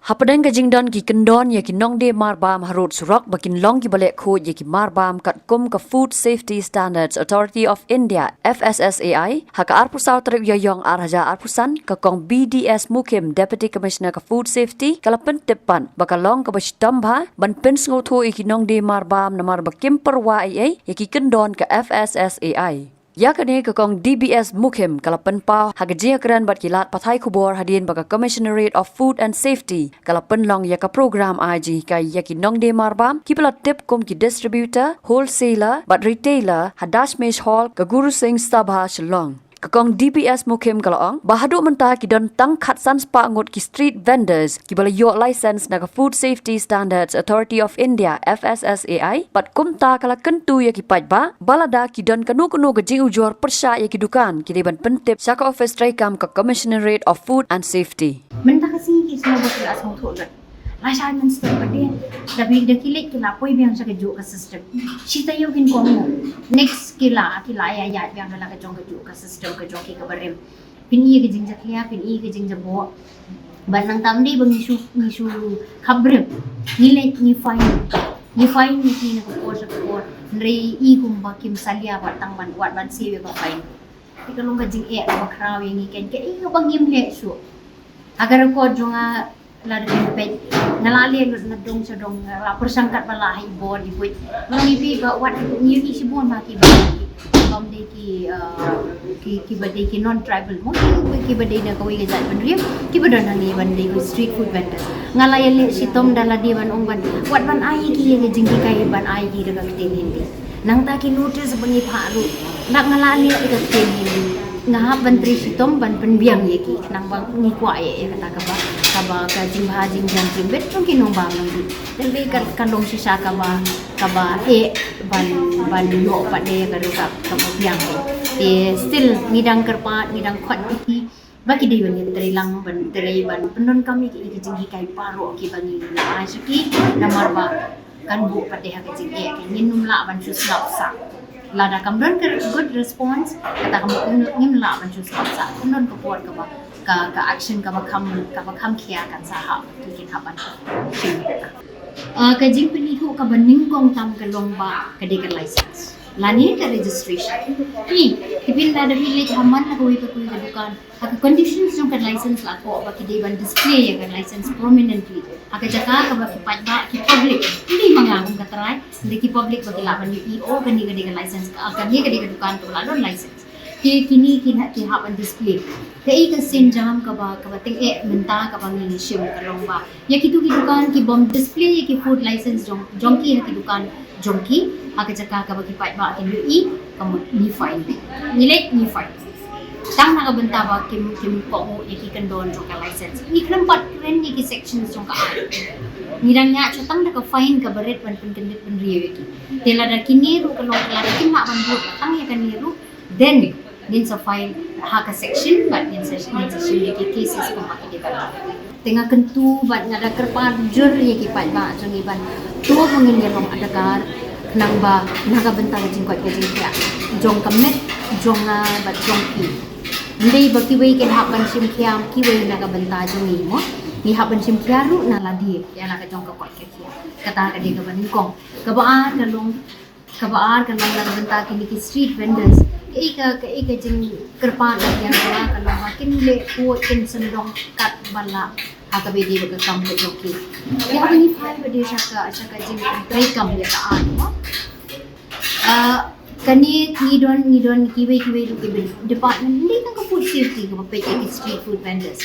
Hapadang kajingdon ki kendon ya ki nongde marbam harut surok bakin long ki balek khod ya ki marbam kat kum ka Food Safety Standards Authority of India FSSAI haka arpusau terip yoyong arhaja arpusan ka kong BDS Mukim Deputy Commissioner ka Food Safety kalapen tepan bakalong ka bashtamba ban pens ngotho ki nongde marbam namar bakim perwa ya ki kendon ka FSSAI. Ya kene ke kong DBS Mukim kalapen pau hagajia keran bat kilat pathai kubor hadin baka Commissionerate of Food and Safety kalapen long ya ka program IG kai ya ki nongde marbam ki pala tip kum ki distributor wholesaler bat retailer hadash mesh hall ka Guru Singh Sabha Shillong. Kekong DBS Mukim kalaong bahaduk mentah ki don tang khatsan spa ngot ki street vendors ki bala yok license na ka Food Safety Standards Authority of India FSSAI pat kumta kala kentu ya ki pajba balada ki don kanu ke jing ujor persya ya ki dukan ki deban pentip saka office traikam ka Commissionerate of Food and Safety. Mentah kasi ki semua berkelas motor. Asal men step dia tapi dah kilik kila poi biang sa kejuk ka system. Cita yo kin komo. Next kila ya biang dalam kejong kejuk ka system kejong ki ka barem. Pin iya ke jing jaklia pin iya ke jing jabo. Banang tamdi bang isu khabre. Nilai ni fine ni ki na ko sa ko. Nrei i kum bakim salia batang ban wat ban siwe ka fine. Ikalong ka jing ba kraw yang iken ke i bang imle su. Agar ko jonga lari pempek ngalali na dong sa dong lapor sangkat balahi bon ibu ngibi ba wat ni si bon ma ki bam de ki bade ki non tribal mo ki bade na ko wi ga ban ki badon hangi ban de street food vendors ngalay le si tom dala di ban ong ban wat ban ai ki ga jing ki kai ban ai ki daga tin hindi nang ta ki notice bangi pharu nak ngalali ga tin hindi ngahap ban tri si tom ban penbiang ye ki nang bang ni kwa ye kata ka ka jing jang jing bet tong kinong bang nang di dan be kalong si sa ka ba ban yo pa de ka biang ye still nidang kerpat nidang khot ki bagi de ban tri lang ban penon kami ki jing kai paro ki bangi na suki namar ba kan bu pa de ha jing ki nginum la ban su slap sa lada kamron ke good response kata kamu ngim la ban su slap sa penon ko buat ka action ka bakam kia kan sahab tukin haban ka jing penihu ka baning kong tam ka longba ka de ka license lani ka registration tipin da village haman na koi ka dukan ka conditions jong ka license la ko ba ki de ban display ka license prominently aka jaka ka ba ki public hindi mangangong ka try hindi ki public ba kilaban ni EO ka ni ka license ka ni ka de ka dukan ka wala license kini hapan display kai ka sin jam ka ba ting menta ka bang ni shim ka longba ya kitu ki dukan ki bom display ki food license jong ki ki dukan jong ki aka jaka ka ba ki pai ba ki ka ni fine ni fine tang na ka benta ba kim ko mo ki kandon jong ka license ni kram pat ren ni ki sections jong ka ai nirang nya chatang na ka fine ka baret ban pendit pen riye ki tela da kiniru ka long la ki ma ban bu tang ya kaniru then din sa file haka section but din sa shili ki cases ko makikita tengah kentu bat ngada kerpan jur ye ki pat ba jong iban tu mungin ye long adakar nang ba naga bentang jingkot ke jingkya jong kamet jong bat jong ki ndei ba ki wei ken haban sim khiam ki wei naga benta jong ni mo ni haban sim khiaru na ladi ya la ka jong ka kot ke khia kata ka de ka baning kong kabaan ka long naga benta ki street vendors ka jing kerpan yang kala kalau makin le ko ken sendong kat bala aga bedi ba kam ke joki ya ni phai ba de saka jing trai kam ya ka an mo kani ni don kiwe du ke department ni ka food safety ka pe ke street food vendors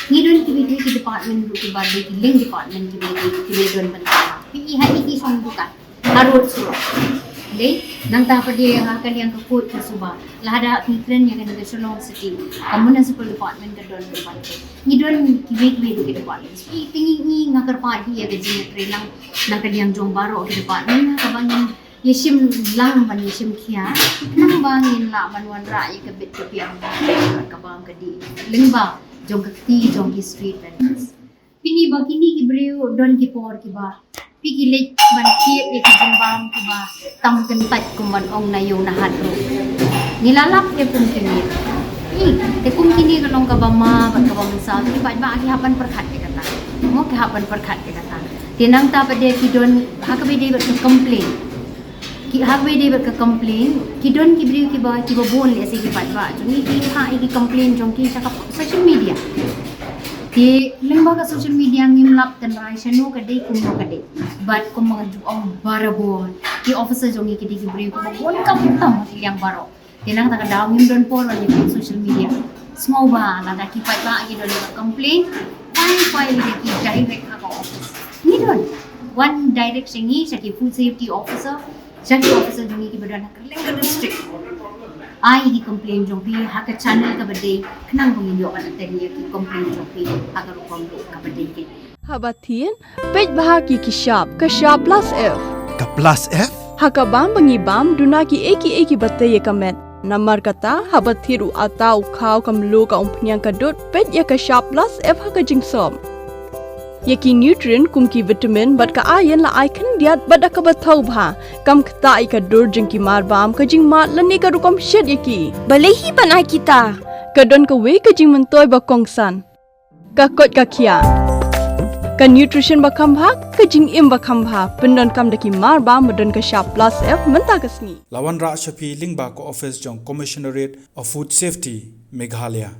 ni don kiwe ki department du ke ba de ki link department kiwe don banta pi ha ki song buka harus su Dei, nang ta dia akan yang kekut ke Subang. Lahada kikren yang ada Shillong City. Municipal department ke don department. Ni don kiwe ke department. Tinggi ni ngakar parti ya ke jing trelang nang kaliang jong baro ke department ka bangin yeshim lang ban yeshim kia. Nang bangin la ban wan ra ya ke bit ke piang ka bang ke di. Lingba jong ke jong ki street vendors. Pini bagini ki breu don ki por ki ba. Pigilit ban kiep ye kijimbang ki ba tam kentat kumban ong na yung nahat ro nilalap ye kum kini te kum kini kalong ka ba ma ban ka ba sa ki ba ki hapan perkhat ye kata Mo kahapan perkat ke kata. Tinang ta pada kidon hakabe dia ke complain. Hakabe dia ke complain, kidon ki beri ki ba bon le se ki pat ba. Jong ki ha ki complain jong ki cakap social media. Di lembaga social media ngimlap dan rai sanu kadai kuno kadai. But ko mga juang barabon. Ki officer jong ki di ki beri ko bon kaputam yang baro. Tinang ta daw ngim don por ni social media. Semua ba la da ki pat ba ki don complain. File ki direct ka office. Ni don. One direct singi sa ki food safety officer. Jadi officer jong ki badan ka district. Ai ki complain jong pi ha ka channel ka bade kenang bang yo kan tadi ki complain jong pi ha ka rupam ka bade ki. Habatin, page bahagi ki sharp plus F. Ka plus F? Hakabam bangibam duna ki eki batte ye kamet. Namar kata habatiru atau kau kamlu ka umpnyang kadut pet ya ka sharp plus F ha ka jingsom. Yaki nutrient kum ki vitamin bat ka ayan la icon diat bada ka bathau bha kam kta ai ka dur jing ki mar bam ka jing mat lani ka rukom shed yaki. Balehi banai kita. Kadon ka we ka jing mentoy ba kongsan. Ka kot ka kia. Ka nutrition ba kambha ka jing im ba kambha pendon kam daki mar bam medon ka sharp plus F menta ka sni. Lawan Ra Shafi Lingba ko office jong Commissionerate of Food Safety Meghalaya.